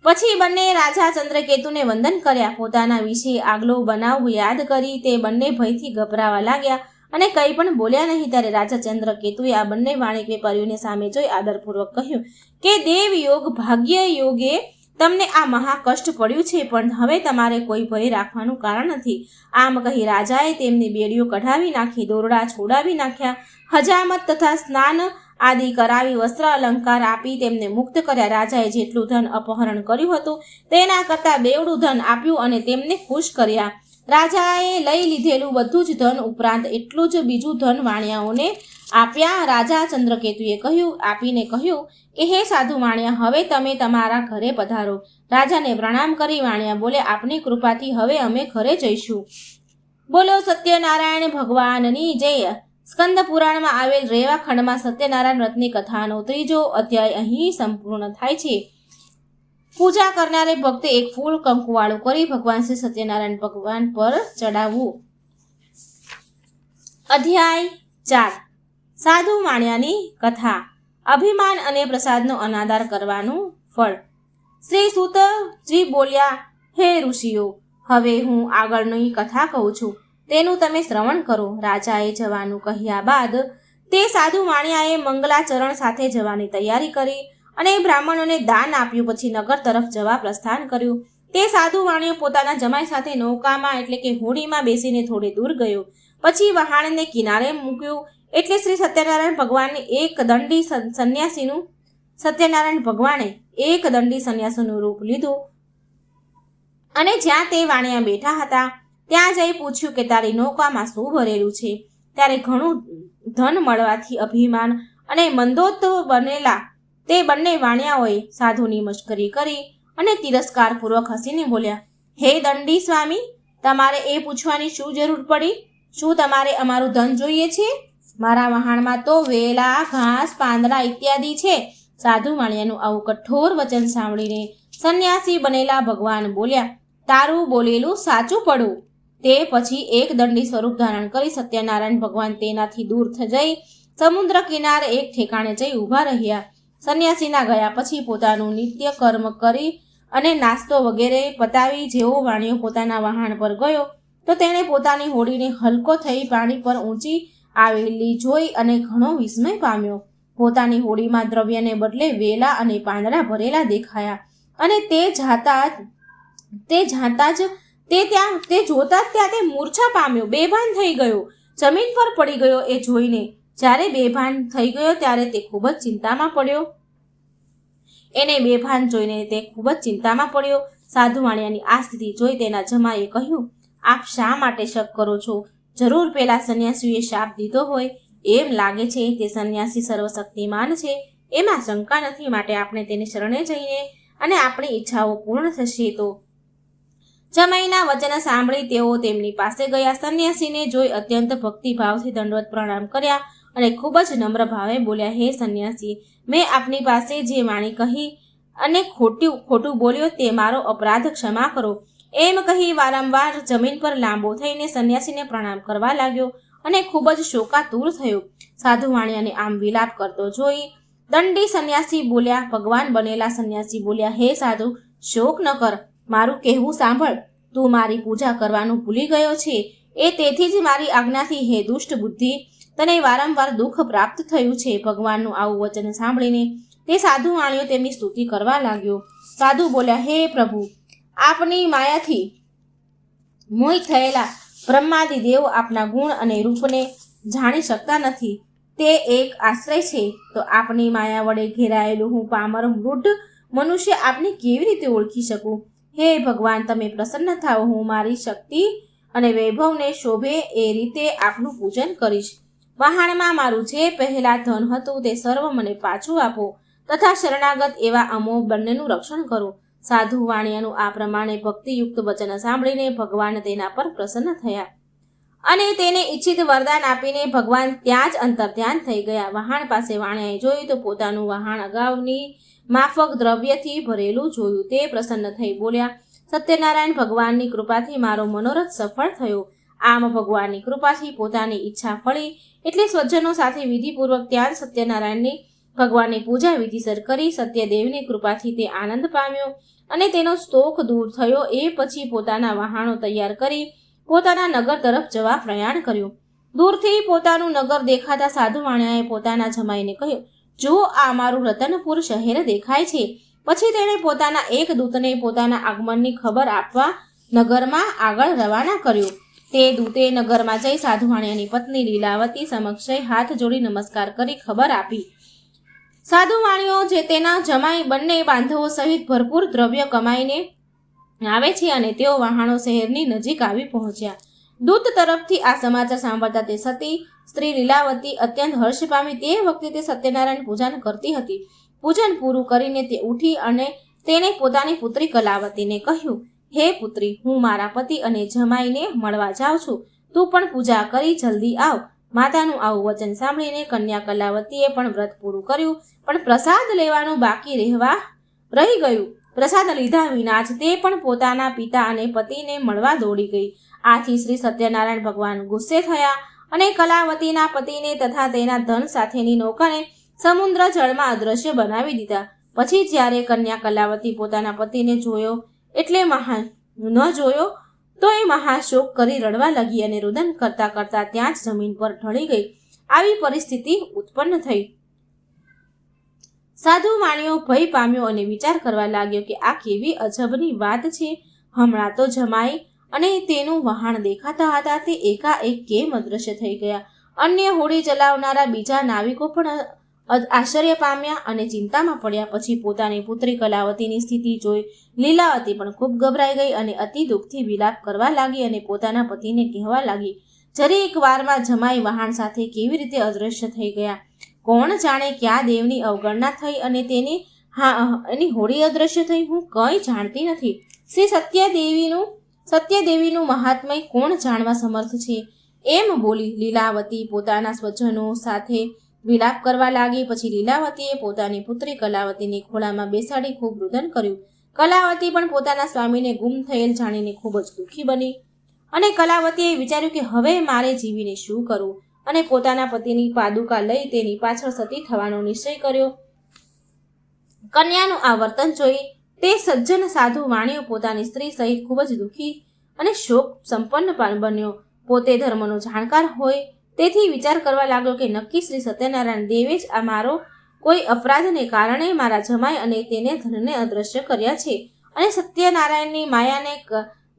પછી બંને રાજા ચંદ્રકેતુને વંદન કર્યા. પોતાના વિશે આગલો બનાવ યાદ કરી તે બંને ભયથી ગભરાવા લાગ્યા અને કંઈ પણ બોલ્યા નહીં. ત્યારે રાજા ચંદ્રકેતુએ આ બંને વાણિક વેપારીઓને સામે જોઈ આદરપૂર્વક કહ્યું કે દેવ યોગ ભાગ્ય યોગે તમને આ મહા કષ્ટ પડ્યું છે, પણ હવે તમારે કોઈ ભય રાખવાનું કારણ નથી. આમ કહી રાજાએ તેમની બેડીઓ કઢાવી નાખી, દોરડા છોડાવી નાખ્યા, હજામત તથા સ્નાન આદિ કરાવી વસ્ત્ર અલંકાર આપી તેમને મુક્ત કર્યા. રાજાએ જેટલું ધન અપહરણ કર્યું હતું તેના કરતાં બેવડું ધન આપ્યું અને તેમને ખુશ કર્યા. રાજાએ લઈ લીધેલું બધું જ ધન ઉપરાંત એટલું જ બીજું ધન વાણિયાઓને આપ્યા. રાજા ચંદ્રકેતુએ આપીને કહ્યું કે હે સાધુ વાણિયા, હવે તમે તમારા ઘરે પધારો. રાજાને પ્રણામ કરી વાણિયા બોલે, આપની કૃપાથી હવે અમે ઘરે જઈશું. બોલો સત્યનારાયણ ભગવાનની જય. સ્કંદ પુરાણમાં આવેલ રેવા ખંડમાં સત્યનારાયણ વ્રતની કથાનો 3જો અધ્યાય અહીં સંપૂર્ણ થાય છે. પૂજા કરનારે ભક્તે એક ફૂલ કંકુવાળું કરી ભગવાન શ્રી સત્યનારાયણ ભગવાન પર ચડાવવું. અધ્યાય 4. સાધુ વાણિયાની કથા. અભિમાન અને પ્રસાદનો અનાદર કરવાનું ફળ. શ્રી સૂતજી બોલ્યા, હે ઋષિઓ, હવે હું આગળની કથા કહું છું, તેનું તમે શ્રવણ કરો. રાજાએ જવાનું કહ્યા બાદ તે સાધુ વાણિયાએ મંગલાચરણ સાથે જવાની તૈયારી કરી અને બ્રાહ્મણોને દાન આપ્યું. પછી નગર તરફ જવા પ્રસ્થાન કર્યું. તે સાધુ વાણિયો પોતાના જમાઈ સાથે નૌકામાં એટલે કે હોડીમાં બેસીને થોડે દૂર ગયો. પછી વહાણને કિનારે મૂક્યું એટલે શ્રી સત્યનારાયણ ભગવાને એક દંડી સંન્યાસીનું રૂપ લીધું અને જ્યાં તે વાણિયા બેઠા હતા ત્યાં જઈ પૂછ્યું કે તારી નૌકામાં શું ભરેલું છે? ત્યારે ઘણું ધન મળવાથી અભિમાન અને મંદોત્વ બનેલા તે બંને વાણિયાઓએ સાધુની મશ્કરી કરી અને તિરસ્કારપૂર્વક હસીને બોલ્યા, હે દંડી સ્વામી, તમારે એ પૂછવાની શું જરૂર પડી? શું તમારે અમારું ધન જોઈએ છે? મારા વહાણમાં તો વેલા, ઘાસ, પાંદડા ઇત્યાદિ છે. સાધુ વાણિયાનું આવું કઠોર વચન સાંભળીને સંન્યાસી બનેલા ભગવાન બોલ્યા, તારું બોલેલું સાચું પડું. તે પછી એક દંડી સ્વરૂપ ધારણ કરી સત્યનારાયણ ભગવાન તેનાથી દૂર જઈ સમુદ્ર કિનારે એક ઠેકાણે જઈ ઊભા રહ્યા. સંન્યાસીના ગયા પછી પોતાનું નિત્ય કર્મ કરી અને નાસ્તો વગેરે પતાવી જેવો વાણિયો પોતાના વહાણ પર ગયો તો તેણે પોતાની હોડીને હલકો થઈ પાણી પર ઊંચી આવેલી જોઈ અને ઘણો વિસ્મય પામ્યો. પોતાની હોડીમાં દ્રવ્યને બદલે વેલા અને પાંદડા ભરેલા દેખાયા અને તે જોતા જ ત્યાં તે મૂર્છા પામ્યો, બેભાન થઈ ગયો, જમીન પર પડી ગયો. એ જોઈને જ્યારે બેભાન થઈ ગયો ત્યારે તે ખૂબ જ ચિંતામાં પડ્યો. એને બેભાન જોઈને તે ખૂબ જ ચિંતામાં પડ્યો. સાધુ વાણિયાની આ સ્થિતિ જોઈ તેના જમાઈએ કહ્યું, આપ શા માટે શક કરો છો? જરૂર પેલા સંન્યાસીએ શાપ દીધો હોય એમ લાગે છે. તે સંન્યાસી સર્વશક્તિમાન છે, એમાં શંકા નથી. માટે આપણે તેને શરણે જઈને અને આપણી ઈચ્છાઓ પૂર્ણ થશે. તો જમાઈના વચન સાંભળી તેઓ તેમની પાસે ગયા. સંન્યાસીને જોઈ અત્યંત ભક્તિભાવથી દંડવત પ્રણામ કર્યા અને ખૂબ જ નમ્ર ભાવે બોલ્યા, હે સંન્યાસી, મેં આપની પાસે જે વાણી કહી અને ખોટું બોલ્યો તે મારો અપરાધ ક્ષમા કરો. એમ કહી વારંવાર જમીન પર લાંબો થઈને સંન્યાસીને પ્રણામ કરવા લાગ્યો અને ખૂબ જ શોકાતુર થયો. સાધુ વાણિયાને આમ વિલાપ કરતો જોઈ દંડી સંન્યાસી બોલ્યા, ભગવાન બનેલા સંન્યાસી બોલ્યા, હે સાધુ, શોક ન કર, મારું કહેવું સાંભળ. તું મારી પૂજા કરવાનું ભૂલી ગયો છે. એ તેથી જ મારી આજ્ઞાથી, હે દુષ્ટ બુદ્ધિ, તને વારંવાર દુઃખ પ્રાપ્ત થયું છે. ભગવાનનું આવું વચન સાંભળીને તે સાધુ વાણિયો તેમની સ્તુતિ કરવા લાગ્યો. સાધુ બોલ્યા, હે પ્રભુ, આપની માયાથી મોહિત થયેલા બ્રહ્માદિ દેવો આપના ગુણ અને રૂપને જાણી શકતા નથી. તે એક આશ્રય છે. તો આપની માયા વડે ઘેરાયેલું હું પામર વૃદ્ધ મનુષ્ય આપને કેવી રીતે ઓળખી શકું? હે ભગવાન, તમે પ્રસન્ન થાઓ. હું મારી શક્તિ અને વૈભવને શોભે એ રીતે આપનું પૂજન કરીશ. વહાણમાં મારું જે પહેલા ધન હતું તે સર્વ મને પાછું આપો તથા શરણાગત એવા અમો બંનેનું રક્ષણ કરો. સાધુ વાણિયાનું આ પ્રમાણે ભક્તિયુક્ત વચન સાંભળીને ભગવાન તેના પર પ્રસન્ન થયા અને તેને ઈચ્છિત વરદાન આપીને ભગવાન ત્યાં જ અંતર્ધ્યાન થઈ ગયા. વહાણ પાસે વાણિયાએ જોયું તો પોતાનું વહાણ અગાઉની માફક દ્રવ્યથી ભરેલું જોયું. તે પ્રસન્ન થઈ બોલ્યા, સત્યનારાયણ, ભગવાનની કૃપાથી મારો મનોરથ સફળ થયો. આમ ભગવાનની કૃપાથી પોતાની ઈચ્છા ફળી એટલે સ્વજનો સાથે વિધિપૂર્વક ત્યાં જ સત્યનારાયણની ભગવાનની પૂજા વિધિસર કરી. સત્યદેવની કૃપાથી તે આનંદ પામ્યો અને તેનો શોક દૂર થયો. એ પછી પોતાના વહાણો તૈયાર કરી પોતાના નગર તરફ જવા પ્રયાણ કર્યું. દૂરથી પોતાનું નગર દેખાતા સાધુ વાણિયાએ પોતાના જમાઈને કહ્યું, જો આ મારું રતનપુર શહેર દેખાય છે. પછી તેણે પોતાના એક દૂતને પોતાના આગમનની ખબર આપવા નગરમાં આગળ રવાના કર્યો. તે દૂતે નગરમાં જઈ સાધુ વાણિયાની પત્ની લીલાવતી સમક્ષ હાથ જોડી નમસ્કાર કરી ખબર આપી. સાધુ વાણિયો જે તેના જમાઈ બંને બાંધવો સહિત ભરપૂર દ્રવ્ય કમાઈને આવે છે અને તેઓ વહાણો શહેરની નજીક આવી પહોંચ્યા. દૂત તરફથી આ સમાચાર સાંભળતા તે સતી સ્ત્રી લીલાવતી અત્યંત હર્ષ પામી. તે વખતે તે સત્યનારાયણ પૂજન કરતી હતી. પૂજન પૂરું કરીને તે ઉઠી અને તેણે પોતાની પુત્રી કલાવતીને કહ્યું, હે પુત્રી, હું મારા પતિ અને જમાઈને મળવા જાઉં છું. તું પણ પૂજા કરી જલ્દી આવ. માતાનું આવું વચન સાંભળીને કન્યા કલાવતીએ પણ વ્રત પૂરું કર્યું, પણ પ્રસાદ લેવાનું બાકી રહી ગયું. પ્રસાદ લીધા વિના જ તે પણ પોતાના પિતા અને પતિને મળવા દોડી ગઈ. આથી શ્રી સત્યનારાયણ ભગવાન ગુસ્સે થયા અને કલાવતીના પતિને તથા તેના ધન સાથેની નૌકાને સમુદ્ર જળમાં અદ્રશ્ય બનાવી દીધા. પછી જ્યારે કન્યા કલાવતી પોતાના પતિને જોયો તો એ મહાશોક કરી રડવા લાગી અને રુદન કરતા કરતા ત્યાં જ જમીન પર ઢળી ગઈ. આવી પરિસ્થિતિ ઉત્પન્ન થઈ. સાધુ વાણિયો ભય પામ્યો અને વિચાર કરવા લાગ્યો કે આ કેવી અજબની વાત છે. હમણાં તો જમાઈ અને તેનું વહાણ દેખાતા હતા, તે એકાએક કેમ અદ્રશ્ય થઈ ગયા? અન્ય હોડી ચલાવનારા બીજા નાવિકો પણ આશ્ચર્ય પામ્યા અને ચિંતામાં પડ્યા. પછી પોતાની પુત્રી કલાવતીની સ્થિતિ જોઈ લીલાવતી પણ ખૂબ ગભરાઈ ગઈ અને અતિ દુઃખથી વિલાપ કરવા લાગી અને પોતાના પતિને કહેવા લાગી, જરી એક વારમાં જમાઈ વહાણ સાથે કેવી રીતે અદ્રશ્ય થઈ ગયા? કોણ જાણે ક્યાં દેવની અવગણના થઈ અને એની હોડી અદ્રશ્ય થઈ? હું કંઈ જાણતી નથી. શ્રી સત્યદેવીનું મહાત્મય કોણ જાણવા સમર્થ છે? એમ બોલી લીલાવતી પોતાના સ્વજનો સાથે વિલાપ કરવા લાગી. પછી લીલાવતીએ પોતાની પુત્રી કલાવતીને ખોળામાં બેસાડી ખૂબ રુદન કર્યું. કલાવતી પણ પોતાના સ્વામીને ગુમ થયેલ જાણીને ખૂબ જ દુઃખી બની અને કલાવતીએ વિચાર્યું કે હવે મારે જીવીને શું કરવું, અને પોતાના પતિની પાદુકા લઈ તેની પાછળ સતી થવાનો નિશ્ચય કર્યો. કન્યાનું આ વર્તન જોઈ તે સજ્જન સાધુ વાણિયો પોતાની સ્ત્રી સહિત ખૂબ જ દુઃખી અને શોક સંપન્ન બન્યો. પોતે ધર્મનો જાણકાર હોય તેથી વિચાર કરવા લાગ્યો કે નક્કી શ્રી સત્યનારાયણ દેવે જ આ મારો કોઈ અપરાધને કારણે મારા જમાઈ અને તેને ધનને અદ્રશ્ય કર્યા છે, અને સત્યનારાયણની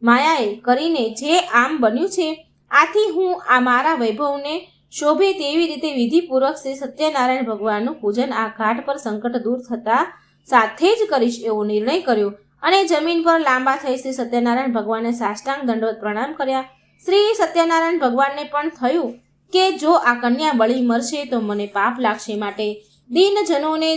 માયાએ કરીને જે આમ બન્યું છે. આથી હું આ મારા વૈભવને શોભે તેવી રીતે વિધિપૂર્વક શ્રી સત્યનારાયણ ભગવાનનું પૂજન આ ઘાટ પર સંકટ દૂર થતા સાથે જ કરીશ એવો નિર્ણય કર્યો અને જમીન પર લાંબા થઈ શ્રી સત્યનારાયણ ભગવાનને સાષ્ટાંગ દંડવત પ્રણામ કર્યા. શ્રી સત્યનારાયણ ભગવાનને પણ થયું કે જો આ કન્યા બળી મરશે તો મને પાપ લાગશે, માટે દીનજનોને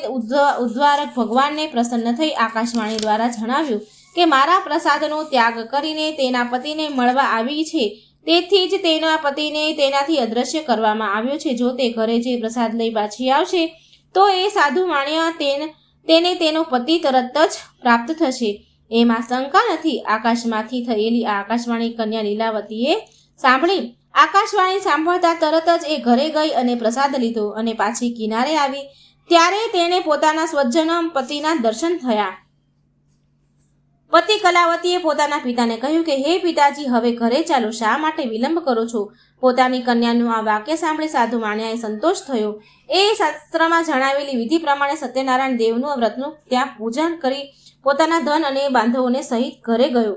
ઉદ્ધારક ભગવાનને પ્રસન્ન થઈ આકાશવાણી દ્વારા જણાવ્યું કે મારા પ્રસાદનો ત્યાગ કરીને તેના પતિને મળવા આવી છે, તેથી જ તેના પતિને તેનાથી અદ્રશ્ય કરવામાં આવ્યો છે. જો તે ઘરે જે પ્રસાદ લઈ પાછી આવશે તો એ સાધુ માણ્યા તેને તેનો પતિ તરત જ પ્રાપ્ત થશે, એમાં શંકા નથી. આકાશમાંથી થયેલી આ આકાશવાણી કન્યા લીલાવતીએ સાંભળી. આકાશવાણી સાંભળતા તરત જ એ ઘરે ગઈ અને પ્રસાદ લીધો અને પાછી કિનારે આવી. ત્યારે તેણે પોતાના સ્વજન પતિના દર્શન થયા. પતિ કલાવતીએ પોતાના પિતાને કહ્યું કે હે પિતાજી, હવે ઘરે ચાલો, શા માટે વિલંબ કરો છો? પોતાની કન્યાનું આ વાક્ય સાંભળી સાધુ માણ્યાએ સંતોષ થયો. એ શાસ્ત્રમાં જણાવેલી વિધિ પ્રમાણે સત્યનારાયણ દેવનું વ્રતનું ત્યાં પૂજન કરી પોતાના ધન અને બાંધવોને સહિત ઘરે ગયો.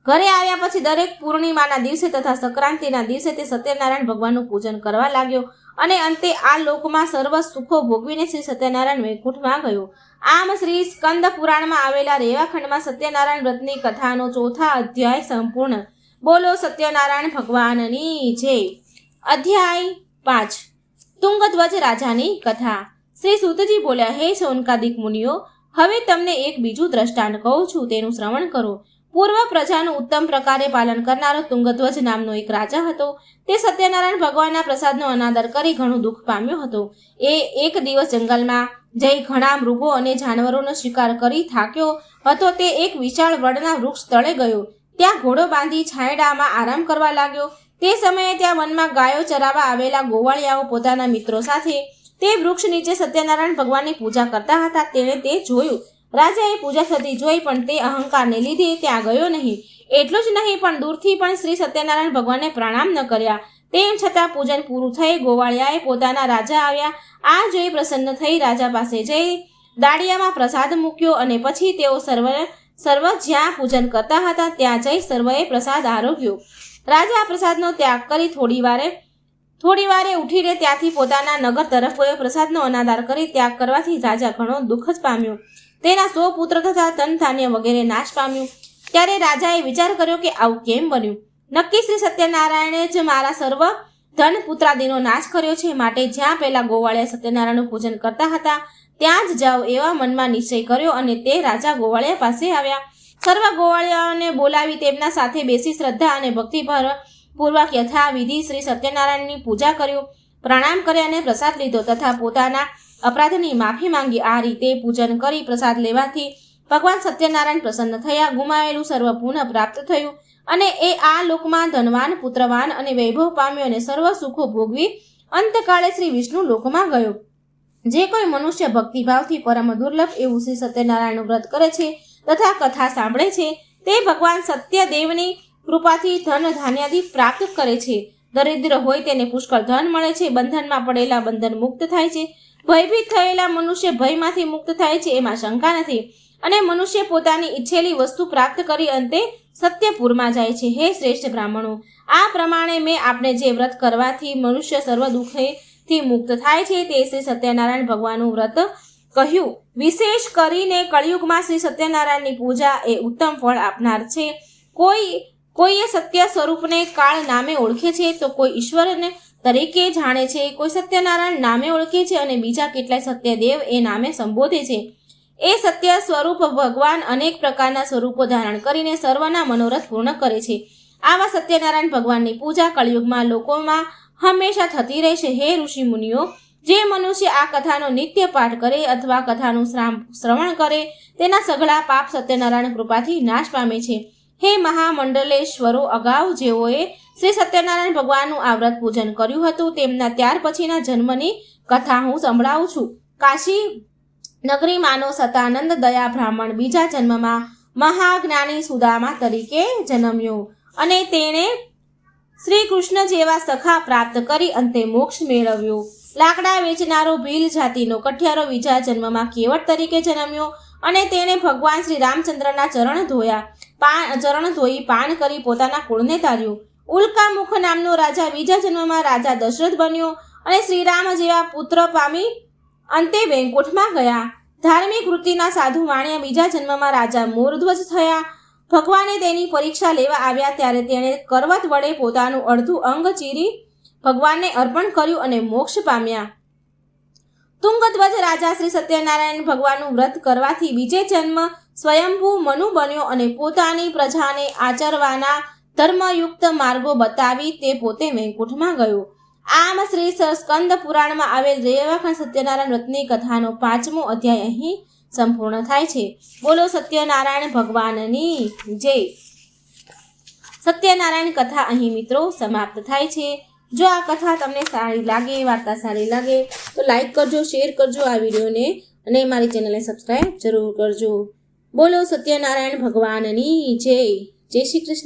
ઘરે આવ્યા પછી દરેક પૂર્ણિમાના દિવસે તથા સંક્રાંતિના દિવસે તે સત્યનારાયણ ભગવાનનું પૂજન કરવા લાગ્યો અને અંતે આ લોકમાં સર્વ સુખો ભોગવીને શ્રી સત્યનારાયણ વૈકુંઠમાં ગયો. આમ શ્રી સ્કંદ પુરાણમાં આવેલા રેવાખંડમાં સત્યનારાયણ વ્રતની કથાનો 4થા અધ્યાય સંપૂર્ણ. બોલો સત્યનારાયણ ભગવાનની જય. અધ્યાય 5 તુંગધ્વજ રાજાની કથા. શ્રી સૂતજી બોલ્યા, હે શૌનકાદિક મુનિઓ, હવે તમને એક બીજું દ્રષ્ટાંત કહું છું, તેનું શ્રવણ કરો. પૂર્વ પ્રજાનું ઉત્તમ પ્રકારે પાલન કરનારો તુંગધ્વજ નામનો એક રાજા હતો. તે સત્યનારાયણ ભગવાનના પ્રસાદનો અનાદર કરી ઘણું દુઃખ પામ્યો હતો. એ એક દિવસ જંગલમાં જઈ ઘણા મૃગો અને જાનવરોનો શિકાર કરી થાક્યો હતો. તે એક વિશાળ વડના વૃક્ષ તળે ગયો. ત્યાં ઘોડો બાંધી છાંયડામાં આરામ કરવા લાગ્યો. તે સમયે ત્યાં વનમાં ગાયો ચરાવવા આવેલા ગોવાળિયાઓ પોતાના મિત્રો સાથે તે વૃક્ષ નીચે સત્યનારાયણ ભગવાનની પૂજા કરતા હતા. તેણે તે જોયું. રાજાએ પૂજા થતી જોઈ પણ તે અહંકારને લીધે ત્યાં ગયો નહીં. એટલું જ નહીં પણ દૂરથી પણ શ્રી સત્યનારાયણ ભગવાનને પ્રણામ ન કર્યા. તેમ છતાં પૂજન પૂરું થઈ ગોવાળિયાએ પોતાના રાજા આવ્યા. આ જોઈ પ્રસન્ન થઈ રાજા પાસે જઈ દાળિયામાં પ્રસાદ મૂક્યો અને પછી તેઓ સર્વ જ્યાં પૂજન કરતા હતા ત્યાં જઈ સર્વએ પ્રસાદ આરોગ્યો. રાજા પ્રસાદનો ત્યાગ કરી થોડી વારે ઉઠીને ત્યાંથી પોતાના નગર તરફ ગયો. પ્રસાદનો અનાદાર કરી ત્યાગ કરવાથી રાજા ઘણો દુઃખ જ પામ્યો. તેના 100 પુત્ર તથા ધન ધાન્ય વગેરે નાશ પામ્યું. ત્યારે રાજાએ વિચાર કર્યો કે આવું કેમ બન્યું? નક્કી શ્રી સત્યનારાયણે જ મારા સર્વ ધન પુત્રાદિનો નાશ કર્યો છે, માટે જ્યાં પહેલા ગોવાળિયા સત્યનારાયણનું પૂજન કરતા હતા ત્યાં જ જાઓ એવા મનમાં નિશ્ચય કર્યો અને તે રાજા ગોવાળિયા પાસે આવ્યા. સર્વ ગોવાળિયાઓને બોલાવી તેમના સાથે બેસી શ્રદ્ધા અને ભક્તિપૂર્વક યથાવિધિ શ્રી સત્યનારાયણની પૂજા કર્યું, પ્રણામ કર્યા અને પ્રસાદ લીધો તથા પોતાના અપરાધની માફી માંગી. આ રીતે પૂજન કરી પ્રસાદ લેવાથી ભગવાન સત્યનારાયણ પ્રસન્ન થયા. ગુમાવેલું સર્વ પુનઃ પ્રાપ્ત થયું અને એ આ લોકમાં ધનવાન, પુત્રવાન અને વૈભવ પામ્યો અને સર્વ સુખો ભોગવી અંતકાળે શ્રી વિષ્ણુ લોકમાં ગયો. જે કોઈ મનુષ્ય ભક્તિભાવથી પરમ દુર્લભ એવું શ્રી સત્યનારાયણનું વ્રત કરે છે તથા કથા સાંભળે છે તે ભગવાન સત્યદેવની કૃપાથી ધન ધાન્યાદિ પ્રાપ્ત કરે છે. દરિદ્ર હોય તેને પુષ્કળ ધન મળે છે. બંધનમાં પડેલા બંધન મુક્ત થાય છે. ભયભીત થયેલા મનુષ્ય ભયમાંથી મુક્ત થાય છે, એમાં શંકા નથી. અને મનુષ્ય પોતાની ઈચ્છેલી વસ્તુ પ્રાપ્ત કરી અંતે સત્યપુરમાં જાય છે. હે શ્રેષ્ઠ બ્રાહ્મણો, આ પ્રમાણે મેં આપણે જે વ્રત કરવાથી મનુષ્ય સર્વ દુઃખથી મુક્ત થાય છે તે શ્રી સત્યનારાયણ ભગવાનનું વ્રત કહ્યું. વિશેષ કરીને કળિયુગમાં શ્રી સત્યનારાયણની પૂજા એ ઉત્તમ ફળ આપનાર છે. કોઈએ સત્ય સ્વરૂપને કાળ નામે ઓળખે છે તો કોઈ ઈશ્વરને તરીકે જાણે છે, કોઈ સત્યનારાયણ નામે ઓળખે છે અને બીજા કેટલાય સત્યદેવ એ નામે સંબોધે છે. એ સત્ય સ્વરૂપ ભગવાન અનેક પ્રકારના સ્વરૂપો ધારણ કરીને સર્વના મનોરથ પૂર્ણ કરે છે. આવા સત્યનારાયણ ભગવાનની પૂજા કળિયુગમાં લોકોમાં હંમેશા થતી રહેશે. હે ઋષિ મુનિઓ, જે મનુષ્ય આ કથાનો નિત્ય પાઠ કરે અથવા કથાનું શ્રવણ કરે તેના સઘળા પાપ સત્યનારાયણ કૃપાથી નાશ પામે છે. હે મહામંડલેશ્વરો, અગાઉ જેઓએ શ્રી સત્યનારાયણ ભગવાનનું આ વ્રત પૂજન કર્યું હતું તેમના ત્યાર પછીના જન્મની કથા હું સંભળાવું છું. કાશી નગરીમાંનો સતાનંદ દયા બ્રાહ્મણ બીજા જન્મમાં મહાજ્ઞાની સુદામા તરીકે જન્મ્યો અને તેણે શ્રી કૃષ્ણ જેવા સખા પ્રાપ્ત કરી અંતે મોક્ષ મેળવ્યો. લાકડા વેચનારો ભીલ જાતિનો કઠિયારો બીજા જન્મમાં કેવટ તરીકે જન્મ્યો અને તેણે ભગવાન શ્રી રામચંદ્રના ચરણ ધોઈ પાન કરી પોતાના કુળને તાર્યું. ઉલ્કામુખ નામનો રાજા બીજા જન્મમાં રાજા દશરથ બન્યો અને શ્રીરામ જેવા પુત્ર પામી અંતે વૈકુંઠમાં ગયા. ધાર્મિક વૃત્તિના સાધુ વાણિયા બીજા જન્મમાં રાજા મોરધ્વજ થયા. ભગવાને તેની પરીક્ષા લેવા આવ્યા ત્યારે તેણે કરવત વડે પોતાનું અડધું અંગ ચીરી ભગવાનને અર્પણ કર્યું અને મોક્ષ પામ્યા. તુંગધ્વજ રાજા શ્રી સત્યનારાયણ ભગવાનનું વ્રત કરવાથી બીજે જન્મ સ્વયંભૂ મનુ બન્યો અને પોતાની પ્રજાને આચરવાના ધર્મયુક્ત માર્ગો બતાવી તે પોતે વૈકુંઠમાં ગયો. આમ શ્રી સ્કંદ પુરાણમાં આવેલ રેવાખંડ સત્યનારાયણ વ્રતની કથાનો 5મો અધ્યાય અહીં સંપૂર્ણ થાય છે. બોલો સત્યનારાયણ ભગવાનની જય. સત્યનારાયણ કથા અહીં મિત્રો સમાપ્ત થાય છે. જો આ કથા તમને સારી લાગે, વાર્તા સારી લાગે તો લાઈક કરજો, શેર કરજો આ વિડીયોને અને મારી ચેનલને સબસ્ક્રાઈબ જરૂર કરજો. બોલો સત્યનારાયણ ભગવાનની જય. જય શ્રી કૃષ્ણ.